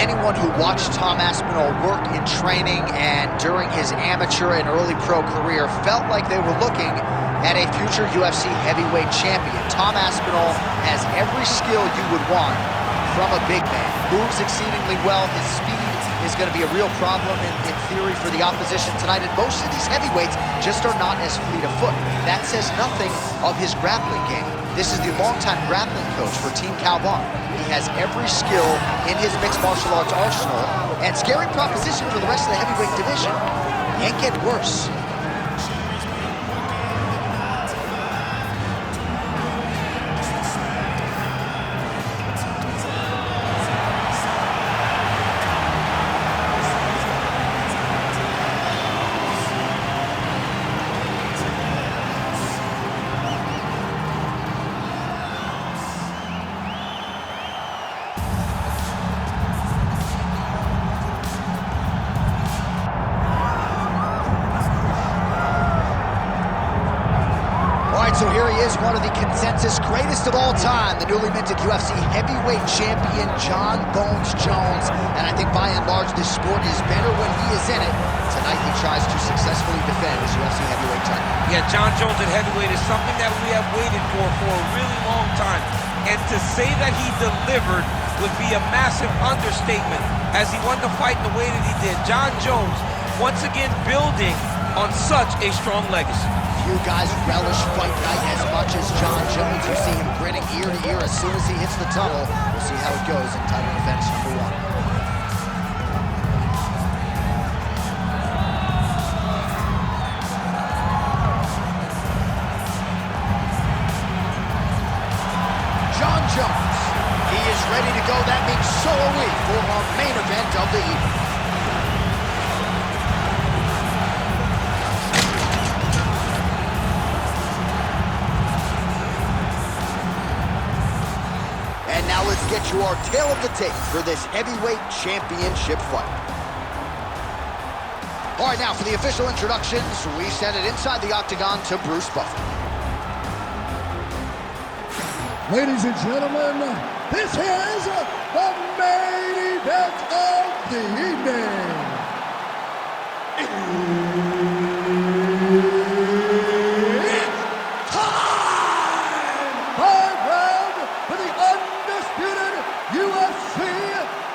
anyone who watched Tom Aspinall work in training and during his amateur and early pro career felt like they were looking at a future UFC heavyweight champion. Tom Aspinall has every skill you would want from a big man. Moves exceedingly well. His speed is going to be a real problem in theory for the opposition tonight. And most of these heavyweights just are not as fleet of foot. That says nothing of his grappling game. This is the longtime grappling coach for Team Calvon. He has every skill in his mixed martial arts arsenal, and scary proposition for the rest of the heavyweight division. Can't get worse. So here he is, one of the consensus greatest of all time, the newly minted UFC heavyweight champion, Jon Bones Jones. And I think by and large, this sport is better when he is in it. Tonight, he tries to successfully defend his UFC heavyweight title. Yeah, Jon Jones at heavyweight is something that we have waited for a really long time. And to say that he delivered would be a massive understatement as he won the fight in the way that he did. Jon Jones, once again, building on such a strong legacy. You guys relish fight night as much as Jon Jones. You see him grinning ear to ear as soon as he hits the tunnel. We'll see how it goes in title defense number 1. Jon Jones, he is ready to go. That means so are we for our main event of the evening. Now let's get you our tale of the tape for this heavyweight championship fight. All right, now for the official introductions, we send it inside the octagon to Bruce Buffer. Ladies and gentlemen, this is the main event of the evening. It's time! 5 rounds for the undisputed UFC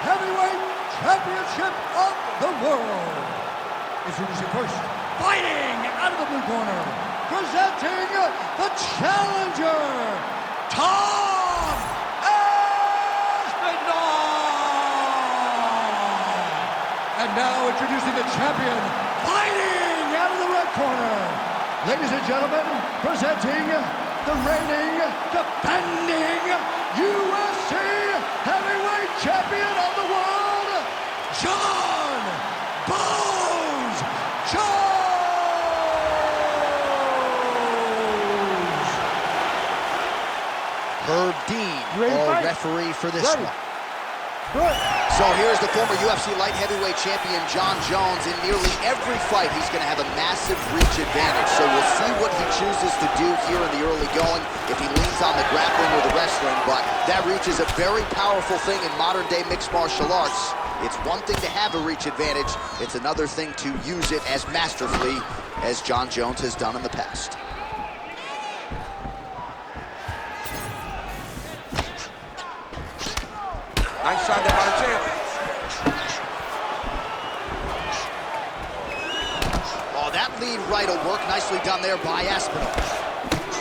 Heavyweight Championship of the world. Introducing first, fighting out of the blue corner, presenting the challenger, Tom Aspinall! And now introducing the champion, fighting out of the red corner. Ladies and gentlemen, presenting the reigning, defending UFC Heavyweight Champion of the world, Jon Bones Jones! Herb Dean, our referee for this one. So here's the former UFC light heavyweight champion, Jon Jones. In nearly every fight, he's going to have a massive reach advantage. So we'll see what he chooses to do here in the early going, if he leans on the grappling or the wrestling. But that reach is a very powerful thing in modern-day mixed martial arts. It's one thing to have a reach advantage. It's another thing to use it as masterfully as Jon Jones has done in the past. Nice shot there by the champ. Oh, that lead right will work. Nicely done there by Aspinall.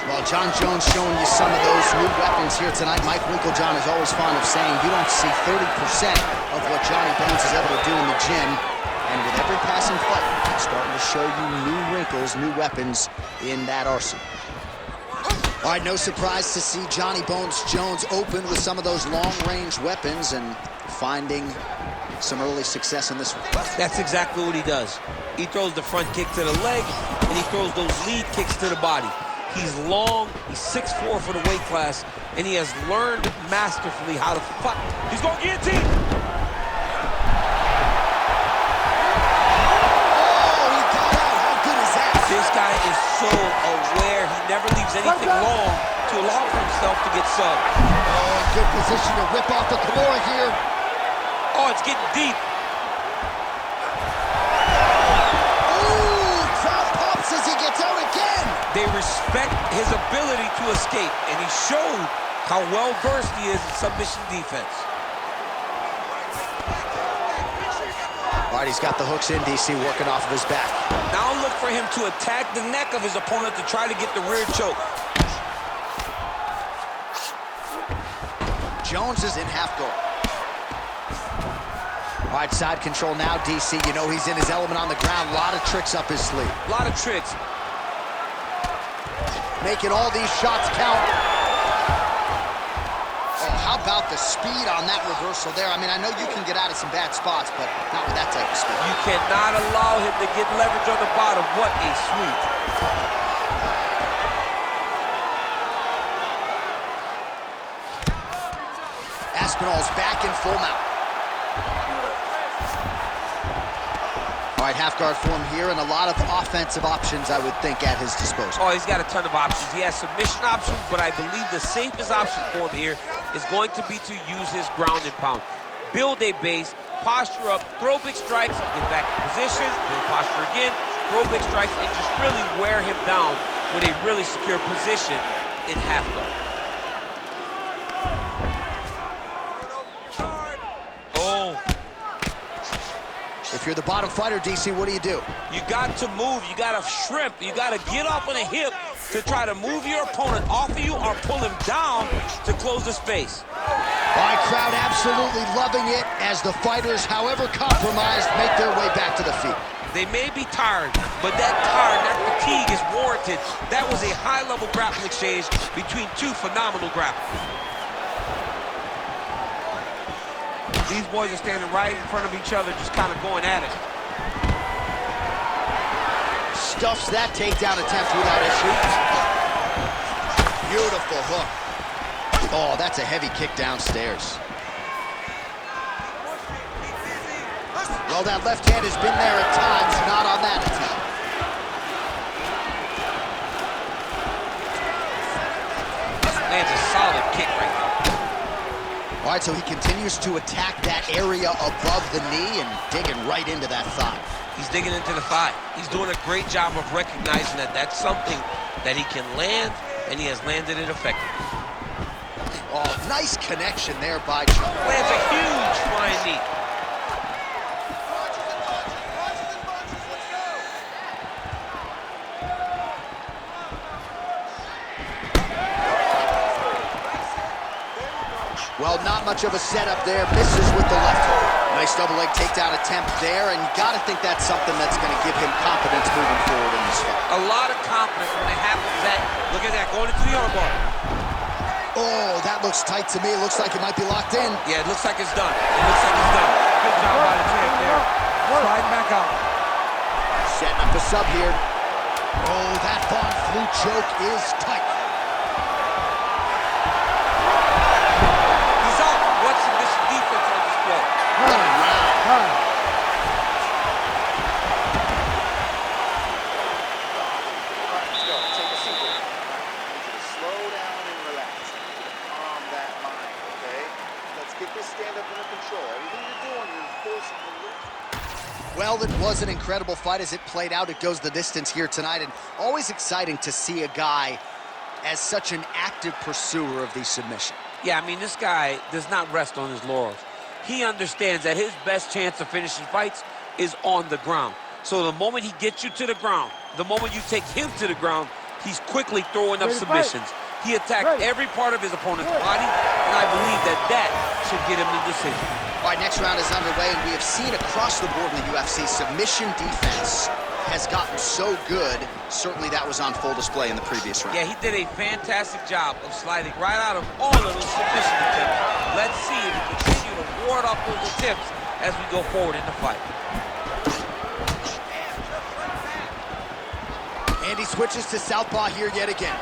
Well, Jon Jones showing you some of those new weapons here tonight. Mike Winklejohn is always fond of saying you don't see 30% of what Johnny Bones is able to do in the gym. And with every passing fight, it's starting to show you new wrinkles, new weapons in that arsenal. All right, no surprise to see Johnny Bones Jones open with some of those long-range weapons and finding some early success in this one. That's exactly what he does. He throws the front kick to the leg, and he throws those lead kicks to the body. He's long, he's 6'4" for the weight class, and he has learned masterfully how to fight. He's going guillotine! This guy is so aware. He never leaves anything long to allow for himself to get subbed. Oh, good position to whip off the Kimura here. Oh, it's getting deep. Ooh, drop pops as he gets out again. They respect his ability to escape, and he showed how well-versed he is in submission defense. All right, he's got the hooks in, DC, working off of his back. Now look for him to attack the neck of his opponent to try to get the rear choke. Jones is in half guard. All right, side control now, DC. You know he's in his element on the ground. A lot of tricks up his sleeve. A lot of tricks. Making all these shots count. Oh, how about the speed on that reversal there? I mean, I know you can get out of some bad spots, but not with that type of speed. You cannot allow him to get leverage on the bottom. What a sweep. Aspinall's back in full mount. All right, half guard form here, and a lot of offensive options, I would think, at his disposal. Oh, he's got a ton of options. He has submission options, but I believe the safest option for him here is going to be to use his ground and pound. Build a base, posture up, throw big strikes, get back in position, build posture again, throw big strikes, and just really wear him down with a really secure position in half guard. If you're the bottom fighter, DC, what do? You got to move. You got to shrimp. You got to get off on a hip to try to move your opponent off of you or pull him down to close the space. All right, crowd absolutely loving it as the fighters, however compromised, make their way back to the feet. They may be tired, but that fatigue is warranted. That was a high-level grappling exchange between two phenomenal grapplers. These boys are standing right in front of each other, just kind of going at it. Stuffs that takedown attempt without issue. Beautiful hook. Oh, that's a heavy kick downstairs. Well, that left hand has been there at times, not on that attempt. Lands a solid kick right there. All right, so he continues to attack that area above the knee and digging right into that thigh. He's digging into the thigh. He's doing a great job of recognizing that that's something that he can land, and he has landed it effectively. Oh, nice connection there by Jon. Lands a huge flying knee. Well, not much of a setup there. Misses with the left hook. Nice double leg takedown attempt there, and you got to think that's something that's going to give him confidence moving forward in this fight. A lot of confidence when it happens that. Look at that, going into the armbar. Oh, that looks tight to me. It looks like it might be locked in. Yeah, it looks like it's done. It looks like it's done. Good job by the champ there. Sliding back out. Setting up a sub here. Oh, that Von Flue choke is tight. He's out. What's this defense on display? What a round. Let's go. Take a seat here. Slow down and relax. Calm that mind, okay? Let's get this stand-up under control. Everything you're doing, you're forcing the lift. Well, it was an incredible fight as it played out. It goes the distance here tonight, and always exciting to see a guy as such an active pursuer of the submission. Yeah, I mean, this guy does not rest on his laurels. He understands that his best chance of finishing fights is on the ground. So the moment he gets you to the ground, the moment you take him to the ground, he's quickly throwing up submissions. He attacked every part of his opponent's body, and I believe that that should get him the decision. All right, next round is underway, and we have seen across the board in the UFC, submission defense has gotten so good. Certainly that was on full display in the previous round. Yeah, he did a fantastic job of sliding right out of all of those submission attempts. Let's see if he continue to ward off those attempts as we go forward in the fight. And he switches to southpaw here yet again.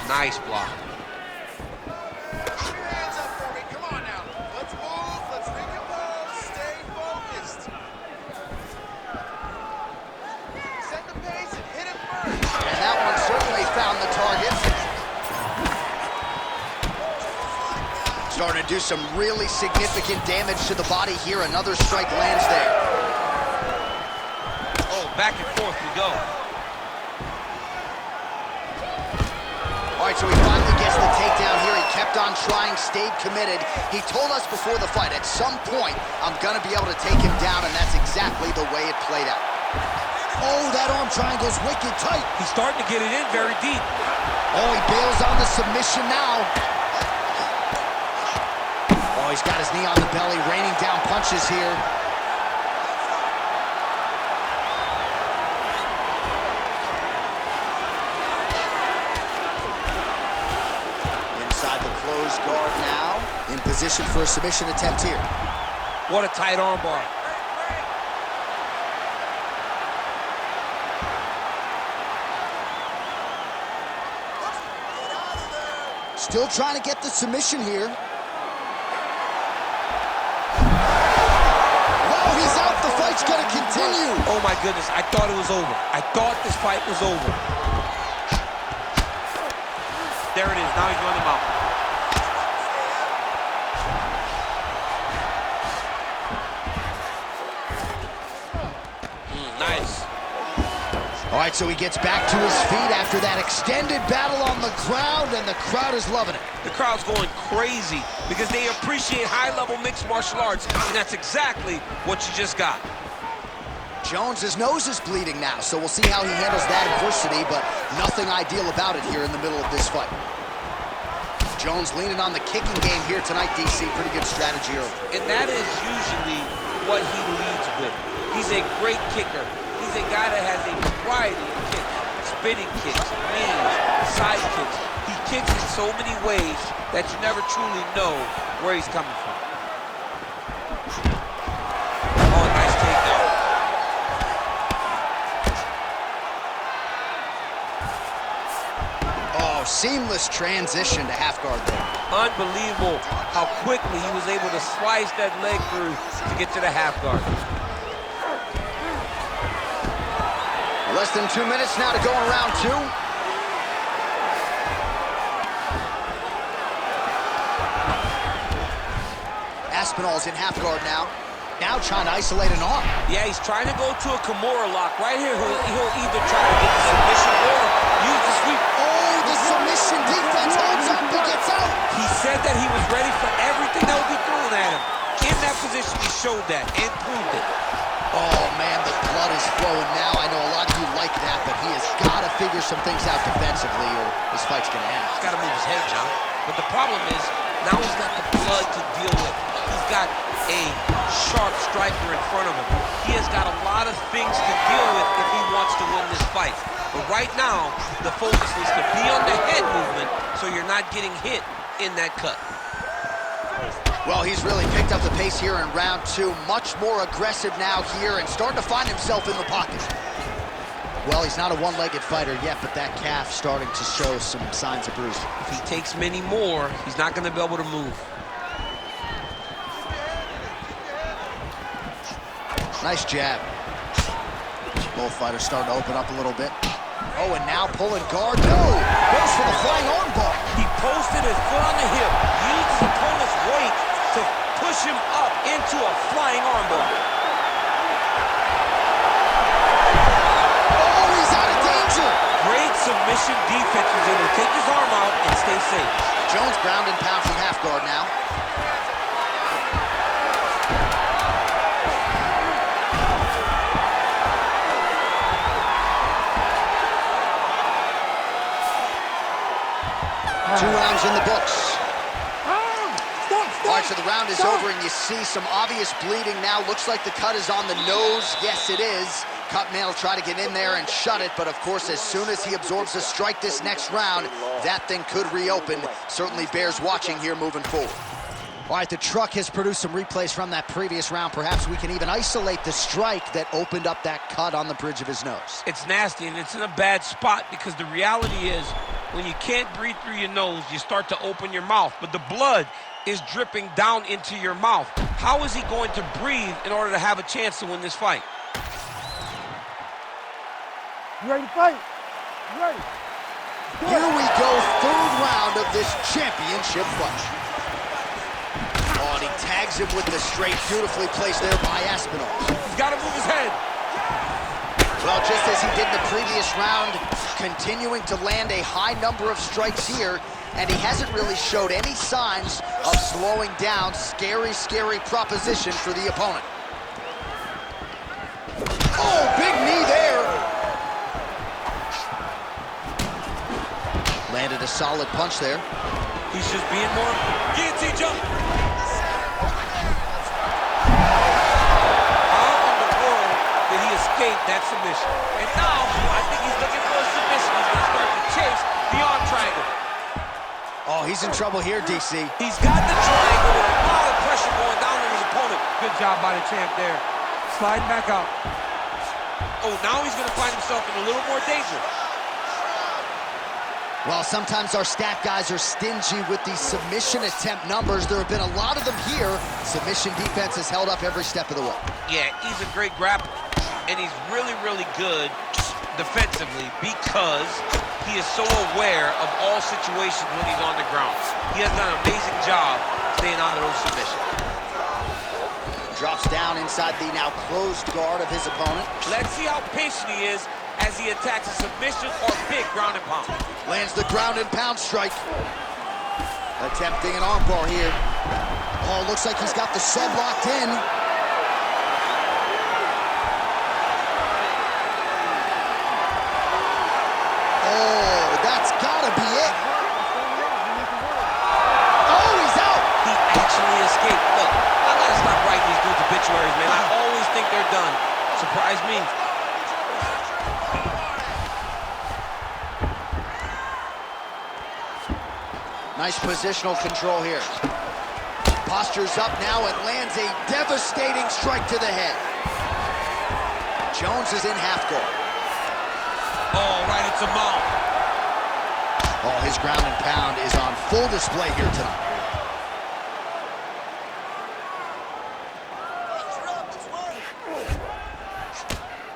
Nice block. Put your hands up for me. Come on now. Let's move. Let's recompose. Stay focused. Set the pace and hit it first. And that one certainly found the target. Starting to do some really significant damage to the body here. Another strike lands there. Oh, back and forth we go. All right, so he finally gets the takedown here. He kept on trying, stayed committed. He told us before the fight, at some point, I'm gonna be able to take him down, and that's exactly the way it played out. Oh, that arm triangle's wicked tight. He's starting to get it in very deep. Oh, he bails on the submission now. Oh, he's got his knee on the belly, raining down punches here. Inside the closed guard now. In position for a submission attempt here. What a tight arm bar. Still trying to get the submission here. Wow, he's out. The fight's going to continue. Oh, my goodness. I thought it was over. I thought this fight was over. There it is. Now he's running him out. Nice. All right, so he gets back to his feet after that extended battle on the ground, and the crowd is loving it. The crowd's going crazy because they appreciate high-level mixed martial arts, and that's exactly what you just got. Jones' nose is bleeding now, so we'll see how he handles that adversity, but nothing ideal about it here in the middle of this fight. Jones leaning on the kicking game here tonight, DC. Pretty good strategy early. And that is usually what he leads with. He's a great kicker. He's a guy that has a variety of kicks, spinning kicks, knees, side kicks. He kicks in so many ways that you never truly know where he's coming from. Oh, nice takedown. Oh, seamless transition to half guard there. Unbelievable how quickly he was able to slice that leg through to get to the half guard. Less than 2 minutes now to go in round two. Aspinall's in half guard now. Now trying to isolate an arm. Yeah, he's trying to go to a Kimura lock. Right here, he'll either try to get the submission or use the sweep. Oh, the submission defense holds up. He gets out. He said that he was ready for everything that would be thrown at him. In that position, he showed that and proved it. Oh, man, the blood is flowing now. I know a lot of you like that, but he has got to figure some things out defensively or this fight's going to end. He's got to move his head, John. But the problem is, now he's got the blood to deal with. He's got a sharp striker in front of him. He has got a lot of things to deal with if he wants to win this fight. But right now, the focus is to be on the head movement so you're not getting hit in that cut. Well, he's really picked up the pace here in round two. Much more aggressive now here and starting to find himself in the pocket. Well, he's not a one-legged fighter yet, but that calf starting to show some signs of bruising. If he takes many more, he's not going to be able to move. Nice jab. Both fighters starting to open up a little bit. Oh, and now pulling guard. No! Goes for the flying arm bar. He posted his foot on the hip, used his opponent's weight to push him up into a flying arm bar. Oh, he's out of danger! Great submission defense. He's able to take his arm out and stay safe. Jones ground and pound from half guard now. Two rounds in the books. All right, so the round is over, and you see some obvious bleeding now. Looks like the cut is on the nose. Yes, it is. Cutman will try to get in there and shut it, but of course, as soon as he absorbs a strike this next round, that thing could reopen. Certainly bears watching here moving forward. All right, the truck has produced some replays from that previous round. Perhaps we can even isolate the strike that opened up that cut on the bridge of his nose. It's nasty, and it's in a bad spot because the reality is when you can't breathe through your nose, you start to open your mouth, but the blood is dripping down into your mouth. How is he going to breathe in order to have a chance to win this fight? You ready to fight? You ready? Here we go, third round of this championship fight. him with the straight, beautifully placed there by Aspinall. He's got to move his head. Well, just as he did in the previous round, continuing to land a high number of strikes here, and he hasn't really showed any signs of slowing down. Scary, scary proposition for the opponent. Oh, big knee there. Landed a solid punch there. He's just being more guillotine jump. How in the world did he escape that submission? And now, I think he's looking for a submission. He's going to start to chase the arm triangle. Oh, he's in trouble here, DC. He's got the triangle with a lot of pressure going down on his opponent. Good job by the champ there. Sliding back out. Oh, now he's going to find himself in a little more danger. Well, sometimes our stat guys are stingy with these submission attempt numbers. There have been a lot of them here. Submission defense has held up every step of the way. Yeah, he's a great grappler, and he's really, really good defensively because he is so aware of all situations when he's on the ground. He has done an amazing job staying out of those submissions. Drops down inside the now closed guard of his opponent. Let's see how patient he is as he attacks a submission or big ground and pound. Lands the ground and pound strike. Attempting an armbar here. Oh, looks like he's got the sub locked in. Oh, that's gotta be it. Oh, he's out. He actually escaped. Look, I gotta stop writing these dudes obituaries, man. I always think they're done. Surprise me. Nice positional control here. Postures up now and lands a devastating strike to the head. Jones is in half guard. Oh, right into mount. Oh, his ground and pound is on full display here tonight.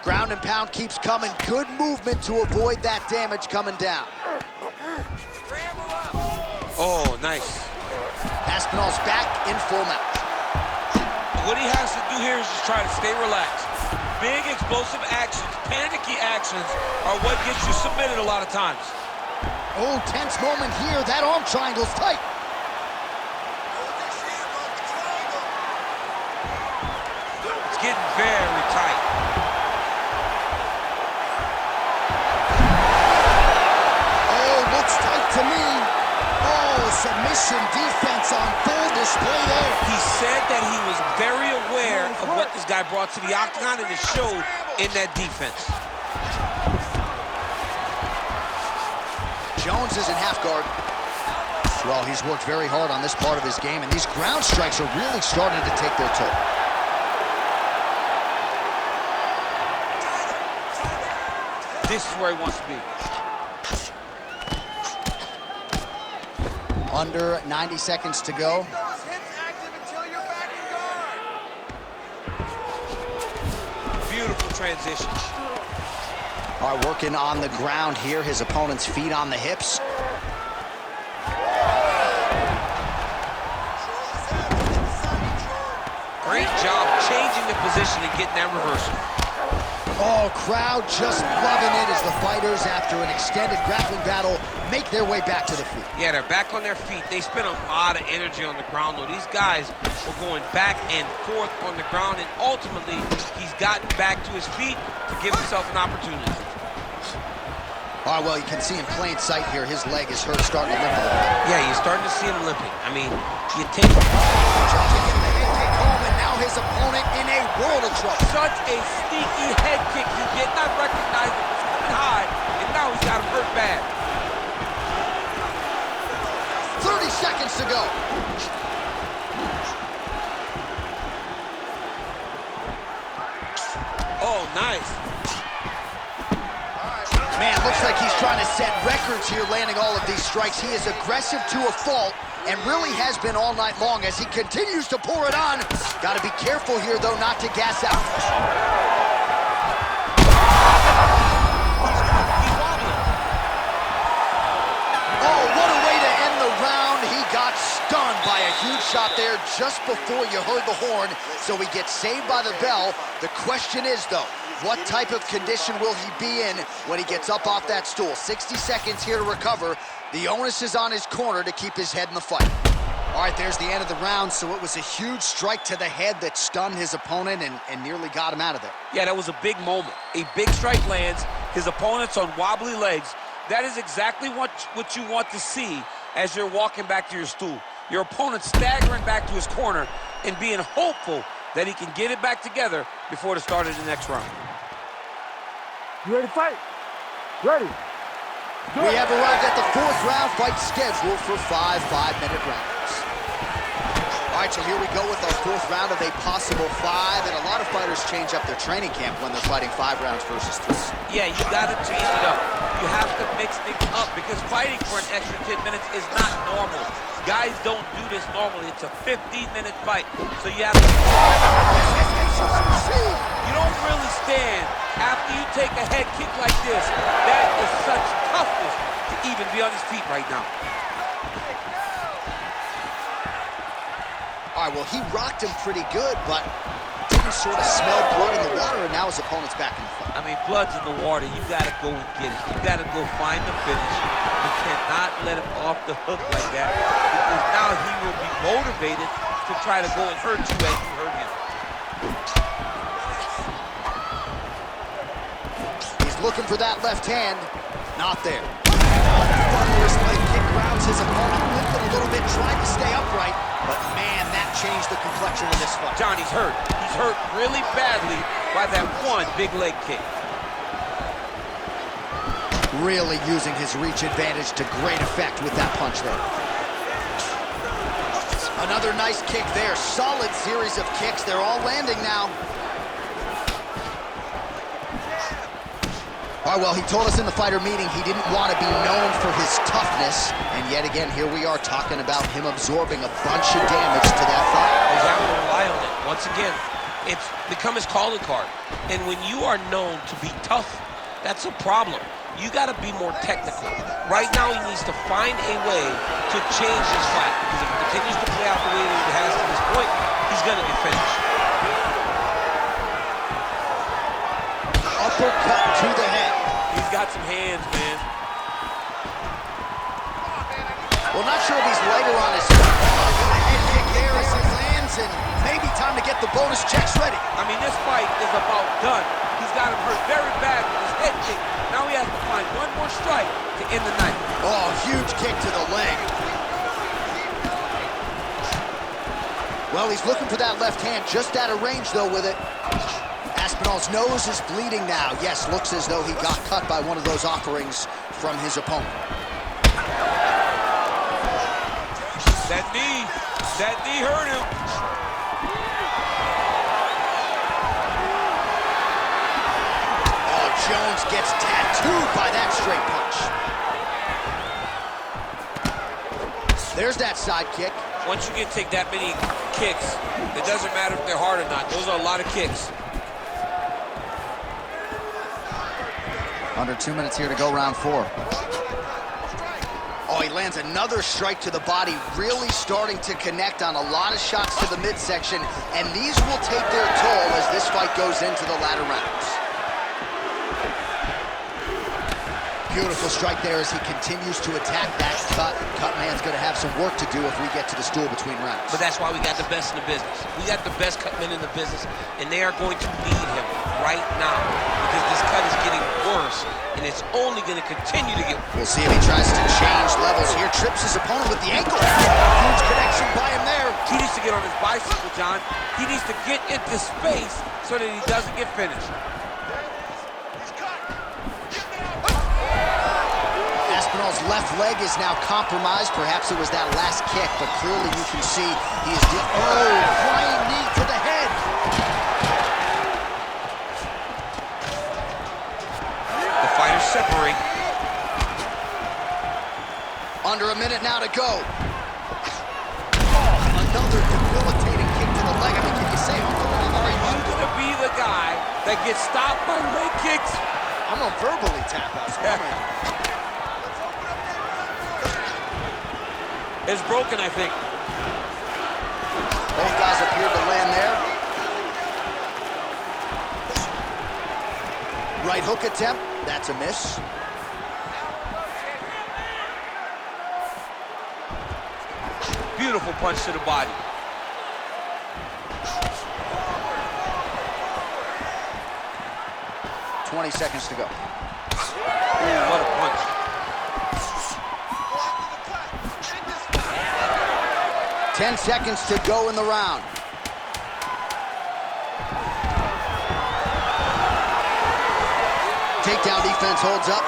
Ground and pound keeps coming. Good movement to avoid that damage coming down. Oh, nice. Aspinall's back in full mount. What he has to do here is just try to stay relaxed. Big explosive actions, panicky actions are what gets you submitted a lot of times. Oh, tense moment here. That arm triangle's tight. It's getting very tight. Oh, looks tight to me. Oh, submission defense on full display there. He said that he was very aware of what this guy brought to the octagon, and it showed in that defense. Jones is in half guard. Well, he's worked very hard on this part of his game, and these ground strikes are really starting to take their toll. This is where he wants to be. Under 90 seconds to go. Beautiful transition. All right, working on the ground here. His opponent's feet on the hips. Great job changing the position and getting that reversal. Oh, crowd just loving it as the fighters, after an extended grappling battle, make their way back to the feet. Yeah, they're back on their feet. They spent a lot of energy on the ground, though. These guys were going back and forth on the ground, and ultimately, he's gotten back to his feet to give himself an opportunity. All right, well, you can see in plain sight here, his leg is hurt, starting to limp a little bit. Yeah, you're starting to see him limping. I mean, you take him. Trying to get the head kick home, and now his opponent in a world of trouble. Such a sneaky head kick. He did not recognize it was coming high, and now he's got him hurt bad. 30 seconds to go. Oh, nice. Man, looks like he's trying to set records here, landing all of these strikes. He is aggressive to a fault, and really has been all night long as he continues to pour it on. Got to be careful here, though, not to gas out. Oh, what a way to end the round. He got stuck. stunned by a huge shot there just before you heard the horn, so he gets saved by the bell. The question is, though, what type of condition will he be in when he gets up off that stool? 60 seconds here to recover. The onus is on his corner to keep his head in the fight. All right, there's the end of the round, so it was a huge strike to the head that stunned his opponent and nearly got him out of there. Yeah, that was a big moment. A big strike lands, his opponent's on wobbly legs. That is exactly what you want to see as you're walking back to your stool. Your opponent staggering back to his corner and being hopeful that he can get it back together before the start of the next round. You ready to fight? Ready. We have arrived at the fourth round, fight scheduled for 5 5-minute rounds. All right, so here we go with our fourth round of a possible 5, and a lot of fighters change up their training camp when they're fighting 5 rounds versus 3. Yeah, you gotta change it up. You have to mix things up because fighting for an extra 10 minutes is not normal. Guys don't do this normally. It's a 15-minute fight, so you have to... You don't really stand after you take a head kick like this. That is such toughness to even be on his feet right now. All right, well, he rocked him pretty good, but didn't sort of smell blood in the water, and now his opponent's back in the fight. I mean, blood's in the water. You got to go and get it. You got to go find the finish. You cannot let him off the hook like that, because now he will be motivated to try to go and hurt you as you hurt him. He's looking for that left hand. Not there. Thunderous leg kick grounds his opponent, limping a little bit, trying to stay upright, but man, that changed the complexion of this fight. John, he's hurt. He's hurt really badly by that one big leg kick. Really using his reach advantage to great effect with that punch there. Another nice kick there. Solid series of kicks. They're all landing now. All right, well, he told us in the fighter meeting he didn't want to be known for his toughness. And yet again, here we are talking about him absorbing a bunch of damage to that thigh. He's having to rely on it. Once again, it's become his calling card. And when you are known to be tough, that's a problem. You got to be more technical. Right now, he needs to find a way to change his fight. Because if he continues to play out the way that he has to this point, he's going to get finished. Uppercut to the head. He's got some hands, man. Well, not sure if he's lighter on his feet. Head kick there as he lands, and maybe time to get the bonus checks ready. I mean, this fight is about done. He's got him hurt very bad with his head kick. Now he has to find one more strike to end the night. Oh, huge kick to the leg. Well, he's looking for that left hand, just out of range, though, with it. Aspinall's nose is bleeding now. Yes, looks as though he got cut by one of those offerings from his opponent. That knee hurt him. Oh, Jones gets tattooed by that straight punch. There's that side kick. Once you take that many kicks, it doesn't matter if they're hard or not. Those are a lot of kicks. Under 2 minutes here to go, round 4. Oh, he lands another strike to the body, really starting to connect on a lot of shots to the midsection, and these will take their toll as this fight goes into the latter rounds. Beautiful strike there as he continues to attack that cut. Cut man's going to have some work to do if we get to the stool between rounds. But that's why we got the best in the business. We got the best cut men in the business, and they are going to need him right now because this cut is getting worse, and it's only going to continue to get worse. We'll see if he tries to change levels here. Trips his opponent with the ankle. Huge connection by him there. He needs to get on his bicycle, John. He needs to get into space so that he doesn't get finished. Aspinall's left leg is now compromised. Perhaps it was that last kick, but clearly you can see he is flying knee to the head. The fighters separate. Under a minute now to go. Another debilitating kick to the leg. I mean, can you say Are you going to be the guy that gets stopped by leg kicks? I'm gonna verbally tap Aspinall. It's broken, I think. Both guys appeared to land there. Right hook attempt, that's a miss. Beautiful punch to the body. 20 seconds to go. Ooh, what a punch. Ten seconds to go in the round. Takedown defense holds up.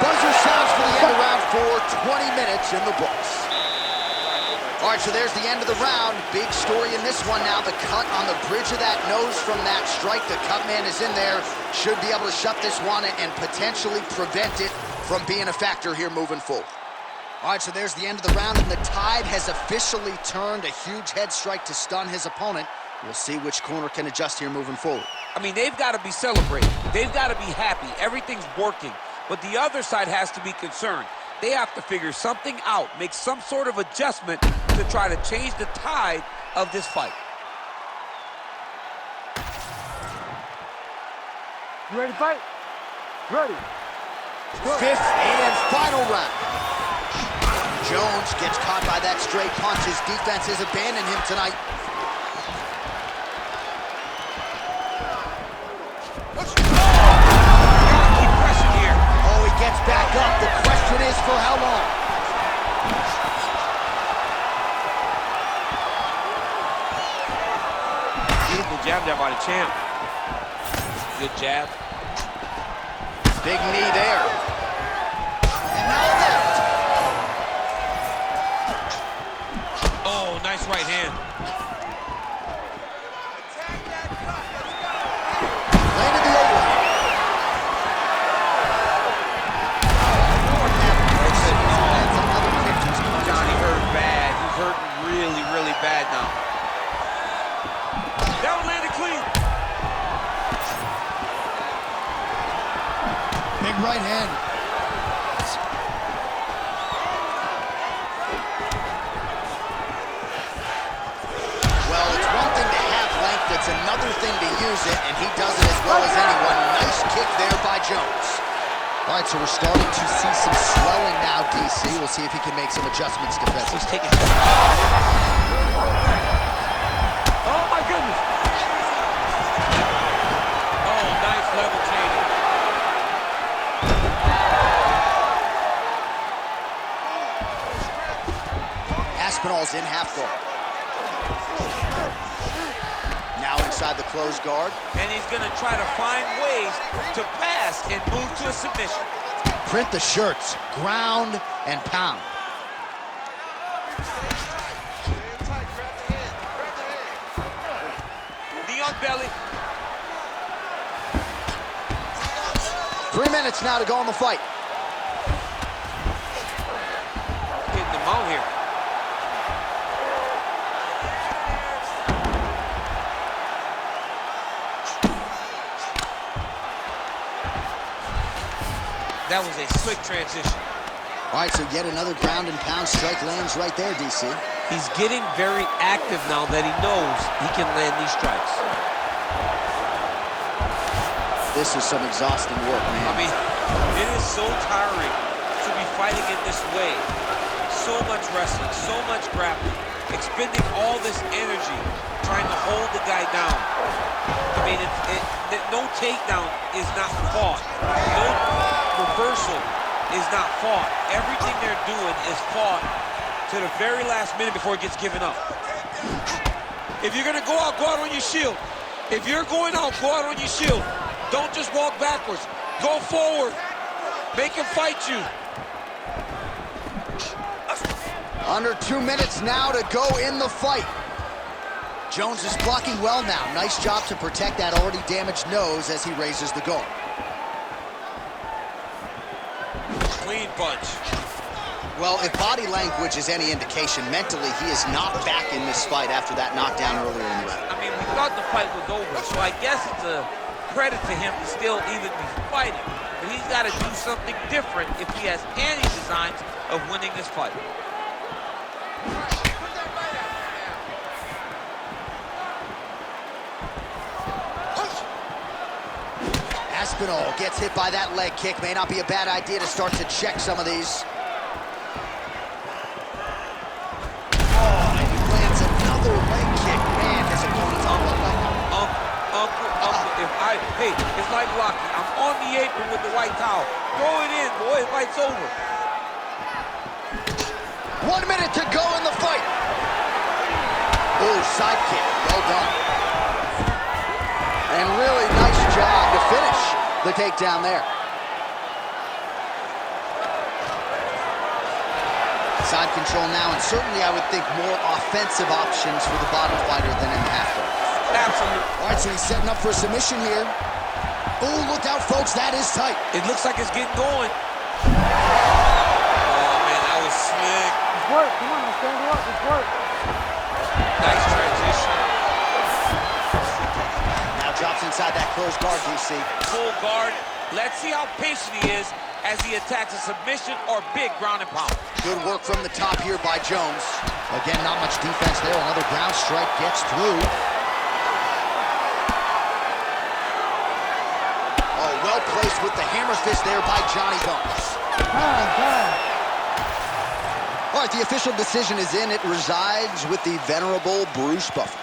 Buzzer sounds for the end of round 4, 20 minutes in the books. All right, so there's the end of the round. Big story in this one now. The cut on the bridge of that nose from that strike. The cut man is in there. Should be able to shut this one and potentially prevent it from being a factor here moving forward. All right, so there's the end of the round, and the tide has officially turned. A huge head strike to stun his opponent. We'll see which corner can adjust here moving forward. I mean, they've got to be celebrating. They've got to be happy. Everything's working. But the other side has to be concerned. They have to figure something out, make some sort of adjustment to try to change the tide of this fight. You ready to fight? Ready. Fifth and final round. Jones gets caught by that straight punch. His defense has abandoned him tonight. Keep pressing here. Oh, he gets back up. The question is for how long? Beautiful jab there by the champ. Good jab. Big knee there. And now left. Oh, nice right hand. Landed the overhand. That's another kick to his punch. Johnny hurt bad. He's hurting really, really bad now. That one landed clean. Big right hand. Well, it's one thing to have length, it's another thing to use it, and he does it as well as anyone. Nice kick there by Jones. All right, so we're starting to see some swelling now, DC. We'll see if he can make some adjustments defensively. He's taking. Oh, my goodness. Oh, nice level change. Aspinall's in half guard. Now inside the closed guard. And he's going to try to find ways to pass and move to a submission. Print the shirts, ground and pound. Knee on belly. 3 minutes now to go in the fight. Getting them out here. That was a quick transition. All right, so yet another ground and pound strike lands right there, DC. He's getting very active now that he knows he can land these strikes. This is some exhausting work, man. I mean, it is so tiring to be fighting in this way. So much wrestling, so much grappling, expending all this energy trying to hold the guy down. I mean, no takedown is not fought. No reversal is not fought. Everything they're doing is fought to the very last minute before it gets given up. If you're gonna go out on your shield. If you're going out, go out on your shield. Don't just walk backwards. Go forward. Make him fight you. Under 2 minutes now to go in the fight. Jones is blocking well now. Nice job to protect that already damaged nose as he raises the guard. Clean punch. Well, if body language is any indication, mentally he is not back in this fight after that knockdown earlier in the round. I mean, we thought the fight was over, so I guess it's a credit to him to still even be fighting. But he's got to do something different if he has any designs of winning this fight. Aspinall gets hit by that leg kick. May not be a bad idea to start to check some of these. Oh, and he lands another leg kick. Man, his opponent's on the leg. Hey, it's like Rocky. I'm on the apron with the white towel. Throw it in, boy. The fight's over. 1 minute to go in the fight. Oh, side kick. Well done. And really nice job to finish the takedown there. Side control now, and certainly I would think more offensive options for the bottom fighter than in the half guard. Absolutely. All right, so he's setting up for a submission here. Oh, look out, folks. That is tight. It looks like it's getting going. Oh, man, that was slick. It's work. Come on, let's stand up. It's work. Nice transition. Now drops inside that closed guard, DC. Full guard. Let's see how patient he is as he attacks a submission or big ground and pound. Good work from the top here by Jones. Again, not much defense there. Another ground strike gets through. Well placed with the hammer fist there by Johnny Bones. All right, the official decision is in. It resides with the venerable Bruce Buffer.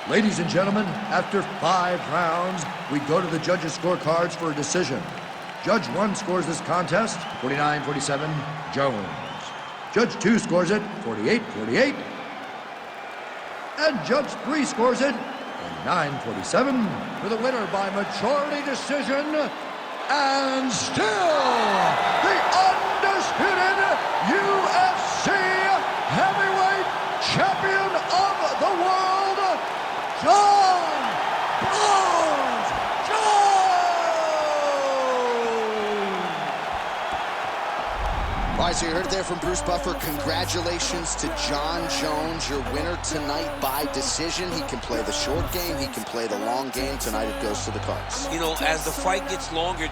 Ladies and gentlemen, after 5 rounds, we go to the judges' scorecards for a decision. Judge 1 scores this contest 49-47, Jones. Judge 2 scores it 48-48. And Judge 3 scores it 9-47 for the winner by majority decision, and still the undisputed UFC heavyweight champion of the world, Jon Jones. All right, so you heard it there from Bruce Buffer. Congratulations to Jon Jones, your winner tonight by decision. He can play the short game. He can play the long game. Tonight it goes to the cards. You know, as the fight gets longer,